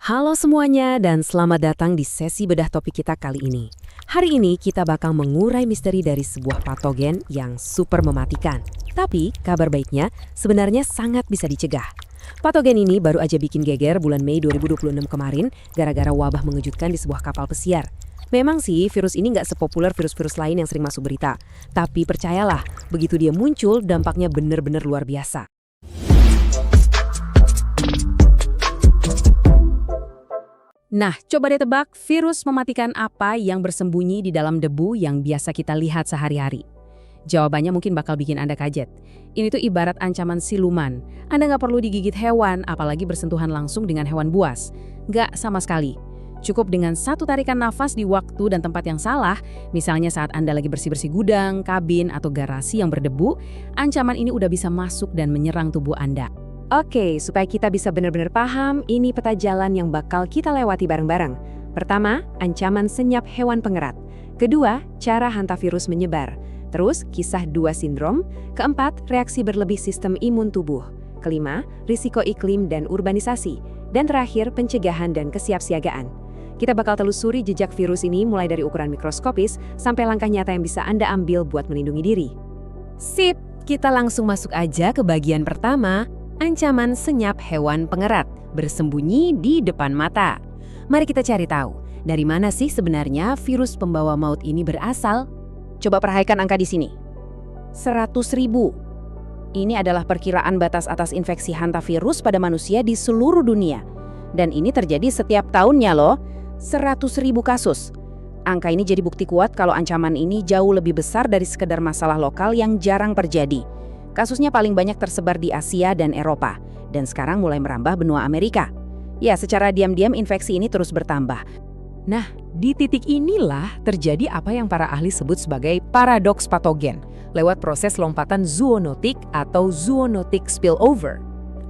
Halo semuanya dan selamat datang di sesi bedah topik kita kali ini. Hari ini kita bakal mengurai misteri dari sebuah patogen yang super mematikan. Tapi kabar baiknya sebenarnya sangat bisa dicegah. Patogen ini baru aja bikin geger bulan Mei 2026 kemarin gara-gara wabah mengejutkan di sebuah kapal pesiar. Memang sih virus ini nggak sepopuler virus-virus lain yang sering masuk berita. Tapi percayalah, begitu dia muncul dampaknya benar-benar luar biasa. Nah, coba deh tebak virus mematikan apa yang bersembunyi di dalam debu yang biasa kita lihat sehari-hari. Jawabannya mungkin bakal bikin Anda kaget. Ini tuh ibarat ancaman siluman. Anda nggak perlu digigit hewan, apalagi bersentuhan langsung dengan hewan buas. Nggak sama sekali. Cukup dengan satu tarikan nafas di waktu dan tempat yang salah, misalnya saat Anda lagi bersih-bersih gudang, kabin, atau garasi yang berdebu, ancaman ini udah bisa masuk dan menyerang tubuh Anda. Oke, supaya kita bisa benar-benar paham, ini peta jalan yang bakal kita lewati bareng-bareng. Pertama, ancaman senyap hewan pengerat. Kedua, cara hantavirus menyebar. Terus, kisah 2 sindrom. Keempat, reaksi berlebih sistem imun tubuh. Kelima, risiko iklim dan urbanisasi. Dan terakhir, pencegahan dan kesiapsiagaan. Kita bakal telusuri jejak virus ini mulai dari ukuran mikroskopis sampai langkah nyata yang bisa Anda ambil buat melindungi diri. Sip, kita langsung masuk aja ke bagian pertama. Ancaman senyap hewan pengerat bersembunyi di depan mata. Mari kita cari tahu, dari mana sih sebenarnya virus pembawa maut ini berasal? Coba perhatikan angka di sini. 100.000. Ini adalah perkiraan batas atas infeksi hantavirus pada manusia di seluruh dunia. Dan ini terjadi setiap tahunnya loh, 100.000 kasus. Angka ini jadi bukti kuat kalau ancaman ini jauh lebih besar dari sekedar masalah lokal yang jarang terjadi. Kasusnya paling banyak tersebar di Asia dan Eropa, dan sekarang mulai merambah benua Amerika. Ya, secara diam-diam infeksi ini terus bertambah. Nah, di titik inilah terjadi apa yang para ahli sebut sebagai paradoks patogen, lewat proses lompatan zoonotik atau zoonotic spillover.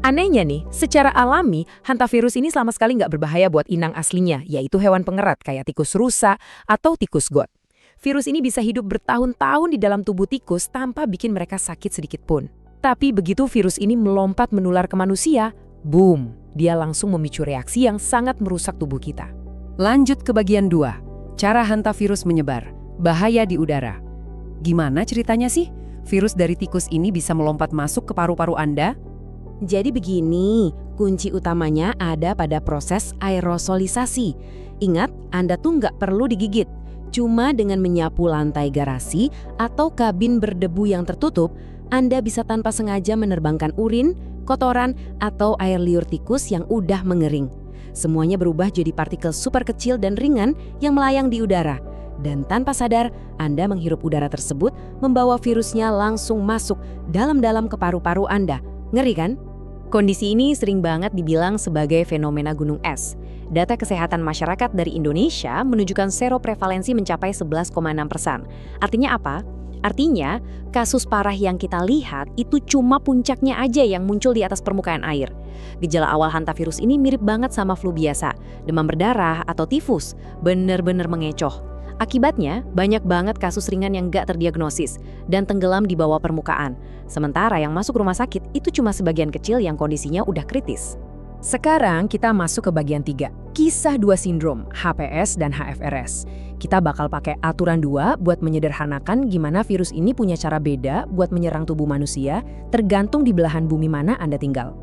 Anehnya nih, secara alami, hantavirus ini sama sekali nggak berbahaya buat inang aslinya, yaitu hewan pengerat kayak tikus rusa atau tikus got. Virus ini bisa hidup bertahun-tahun di dalam tubuh tikus tanpa bikin mereka sakit sedikit pun. Tapi begitu virus ini melompat menular ke manusia, boom, dia langsung memicu reaksi yang sangat merusak tubuh kita. Lanjut ke bagian 2, cara hantavirus menyebar, bahaya di udara. Gimana ceritanya sih? Virus dari tikus ini bisa melompat masuk ke paru-paru Anda? Jadi begini, kunci utamanya ada pada proses aerosolisasi. Ingat, Anda tuh nggak perlu digigit. Cuma dengan menyapu lantai garasi atau kabin berdebu yang tertutup, Anda bisa tanpa sengaja menerbangkan urin, kotoran, atau air liur tikus yang udah mengering. Semuanya berubah jadi partikel super kecil dan ringan yang melayang di udara. Dan tanpa sadar, Anda menghirup udara tersebut, membawa virusnya langsung masuk dalam-dalam ke paru-paru Anda. Ngeri kan? Kondisi ini sering banget dibilang sebagai fenomena gunung es. Data kesehatan masyarakat dari Indonesia menunjukkan seroprevalensi mencapai 11,6%. Artinya apa? Artinya, kasus parah yang kita lihat itu cuma puncaknya aja yang muncul di atas permukaan air. Gejala awal hantavirus ini mirip banget sama flu biasa, demam berdarah atau tifus, bener-bener mengecoh. Akibatnya, banyak banget kasus ringan yang gak terdiagnosis dan tenggelam di bawah permukaan. Sementara yang masuk rumah sakit itu cuma sebagian kecil yang kondisinya udah kritis. Sekarang kita masuk ke bagian 3, kisah 2 sindrom, HPS dan HFRS. Kita bakal pakai aturan 2 buat menyederhanakan gimana virus ini punya cara beda buat menyerang tubuh manusia, tergantung di belahan bumi mana Anda tinggal.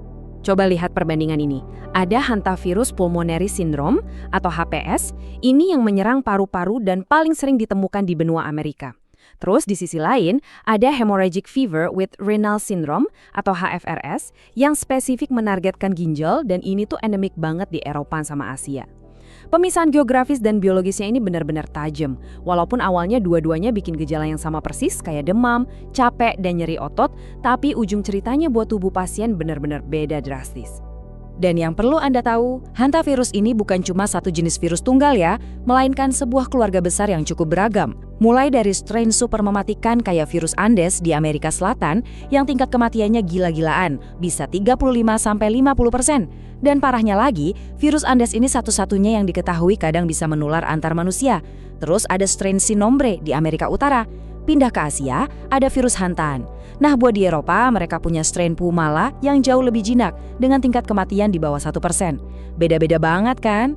Coba lihat perbandingan ini. Ada hantavirus pulmonary syndrome atau HPS, ini yang menyerang paru-paru dan paling sering ditemukan di benua Amerika. Terus di sisi lain, ada hemorrhagic fever with renal syndrome atau HFRS yang spesifik menargetkan ginjal dan ini tuh endemik banget di Eropa sama Asia. Pemisahan geografis dan biologisnya ini benar-benar tajam. Walaupun awalnya dua-duanya bikin gejala yang sama persis kayak demam, capek, dan nyeri otot, tapi ujung ceritanya buat tubuh pasien benar-benar beda drastis. Dan yang perlu Anda tahu, hantavirus ini bukan cuma satu jenis virus tunggal ya, melainkan sebuah keluarga besar yang cukup beragam. Mulai dari strain super mematikan kayak virus Andes di Amerika Selatan yang tingkat kematiannya gila-gilaan, bisa 35-50%. Dan parahnya lagi, virus Andes ini satu-satunya yang diketahui kadang bisa menular antar manusia. Terus ada strain Sinombre di Amerika Utara. Pindah ke Asia, ada virus Hantaan. Nah, buat di Eropa, mereka punya strain Pumala yang jauh lebih jinak dengan tingkat kematian di bawah 1%. Beda-beda banget kan?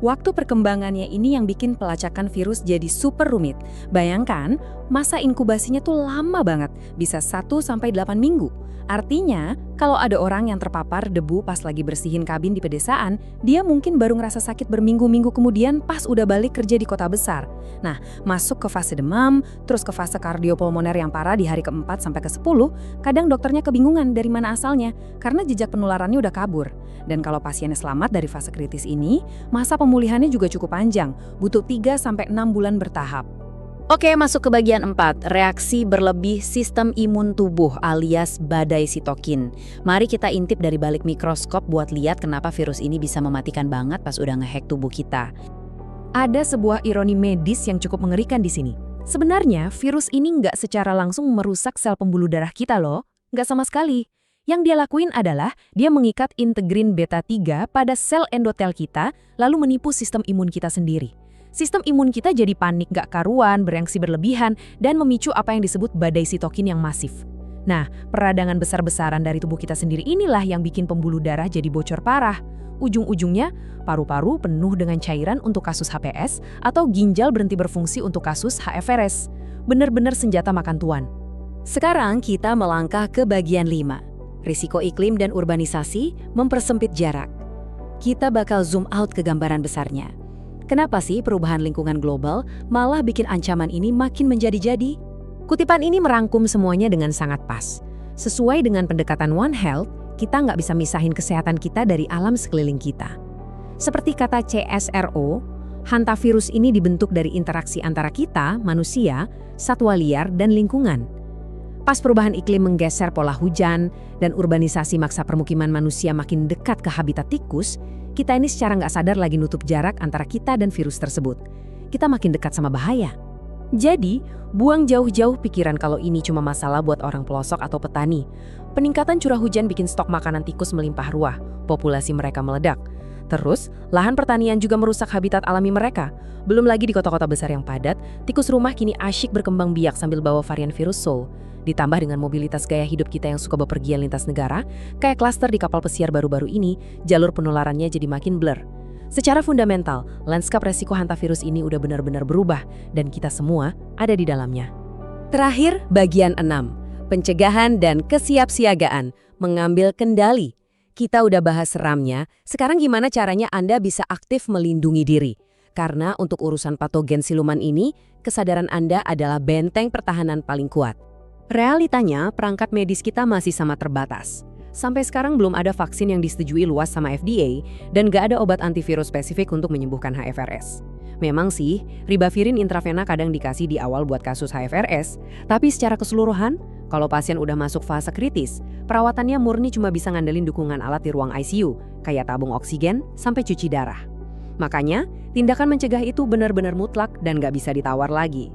Waktu perkembangannya ini yang bikin pelacakan virus jadi super rumit. Bayangkan, masa inkubasinya tuh lama banget, bisa 1 sampai 8 minggu. Artinya, kalau ada orang yang terpapar debu pas lagi bersihin kabin di pedesaan, dia mungkin baru ngerasa sakit berminggu-minggu kemudian pas udah balik kerja di kota besar. Nah, masuk ke fase demam, terus ke fase kardiopulmoner yang parah di hari ke-4 sampai ke-10, kadang dokternya kebingungan dari mana asalnya, karena jejak penularannya udah kabur. Dan kalau pasiennya selamat dari fase kritis ini, masa pemulihannya juga cukup panjang, butuh 3-6 bulan bertahap. Oke, masuk ke bagian 4, reaksi berlebih sistem imun tubuh alias badai sitokin. Mari kita intip dari balik mikroskop buat lihat kenapa virus ini bisa mematikan banget pas udah ngehack tubuh kita. Ada sebuah ironi medis yang cukup mengerikan di sini. Sebenarnya, virus ini nggak secara langsung merusak sel pembuluh darah kita loh, nggak sama sekali. Yang dia lakuin adalah, dia mengikat integrin beta 3 pada sel endotel kita, lalu menipu sistem imun kita sendiri. Sistem imun kita jadi panik gak karuan, bereaksi berlebihan, dan memicu apa yang disebut badai sitokin yang masif. Nah, peradangan besar-besaran dari tubuh kita sendiri inilah yang bikin pembuluh darah jadi bocor parah. Ujung-ujungnya, paru-paru penuh dengan cairan untuk kasus HPS atau ginjal berhenti berfungsi untuk kasus HFRS. Bener-bener senjata makan tuan. Sekarang kita melangkah ke bagian 5. Risiko iklim dan urbanisasi mempersempit jarak. Kita bakal zoom out ke gambaran besarnya. Kenapa sih perubahan lingkungan global malah bikin ancaman ini makin menjadi-jadi? Kutipan ini merangkum semuanya dengan sangat pas. Sesuai dengan pendekatan One Health, kita nggak bisa misahin kesehatan kita dari alam sekeliling kita. Seperti kata CSRO, hantavirus ini dibentuk dari interaksi antara kita, manusia, satwa liar, dan lingkungan. Pas perubahan iklim menggeser pola hujan dan urbanisasi maksa permukiman manusia makin dekat ke habitat tikus, kita ini secara nggak sadar lagi nutup jarak antara kita dan virus tersebut. Kita makin dekat sama bahaya. Jadi, buang jauh-jauh pikiran kalau ini cuma masalah buat orang pelosok atau petani. Peningkatan curah hujan bikin stok makanan tikus melimpah ruah, populasi mereka meledak. Terus, lahan pertanian juga merusak habitat alami mereka. Belum lagi di kota-kota besar yang padat, tikus rumah kini asyik berkembang biak sambil bawa varian virus Soul. Ditambah dengan mobilitas gaya hidup kita yang suka bepergian lintas negara, kayak klaster di kapal pesiar baru-baru ini, jalur penularannya jadi makin blur. Secara fundamental, lanskap resiko hantavirus ini udah benar-benar berubah, dan kita semua ada di dalamnya. Terakhir, bagian 6. Pencegahan dan kesiapsiagaan, mengambil kendali. Kita udah bahas seramnya, sekarang gimana caranya Anda bisa aktif melindungi diri? Karena untuk urusan patogen siluman ini, kesadaran Anda adalah benteng pertahanan paling kuat. Realitanya, perangkat medis kita masih sangat terbatas. Sampai sekarang belum ada vaksin yang disetujui luas sama FDA dan gak ada obat antivirus spesifik untuk menyembuhkan HFRS. Memang sih, ribavirin intravena kadang dikasih di awal buat kasus HFRS, tapi secara keseluruhan, kalau pasien udah masuk fase kritis, perawatannya murni cuma bisa ngandelin dukungan alat di ruang ICU, kayak tabung oksigen sampai cuci darah. Makanya, tindakan mencegah itu benar-benar mutlak dan gak bisa ditawar lagi.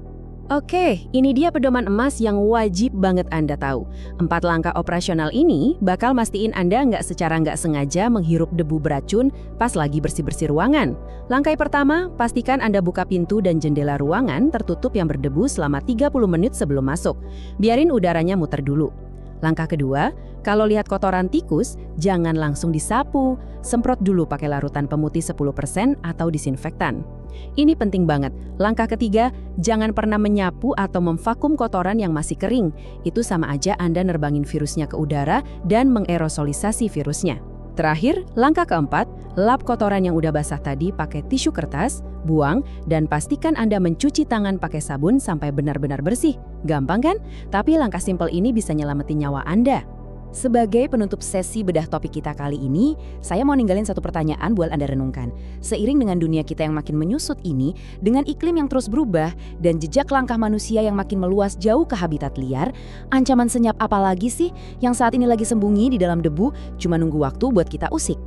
Oke, ini dia pedoman emas yang wajib banget Anda tahu. 4 langkah operasional ini bakal mastiin Anda secara nggak sengaja menghirup debu beracun pas lagi bersih-bersih ruangan. Langkah pertama, pastikan Anda buka pintu dan jendela ruangan tertutup yang berdebu selama 30 menit sebelum masuk. Biarin udaranya muter dulu. Langkah kedua, kalau lihat kotoran tikus, jangan langsung disapu. Semprot dulu pakai larutan pemutih 10% atau disinfektan. Ini penting banget. Langkah ketiga, jangan pernah menyapu atau memvakum kotoran yang masih kering. Itu sama aja Anda nerbangin virusnya ke udara dan mengerosolisasi virusnya. Terakhir, langkah keempat, lap kotoran yang udah basah tadi pakai tisu kertas, buang, dan pastikan Anda mencuci tangan pakai sabun sampai benar-benar bersih. Gampang kan? Tapi langkah simpel ini bisa nyelamatin nyawa Anda. Sebagai penutup sesi bedah topik kita kali ini, saya mau ninggalin satu pertanyaan buat Anda renungkan. Seiring dengan dunia kita yang makin menyusut ini, dengan iklim yang terus berubah, dan jejak langkah manusia yang makin meluas jauh ke habitat liar, ancaman senyap apa lagi sih yang saat ini lagi sembunyi di dalam debu, cuma nunggu waktu buat kita usik?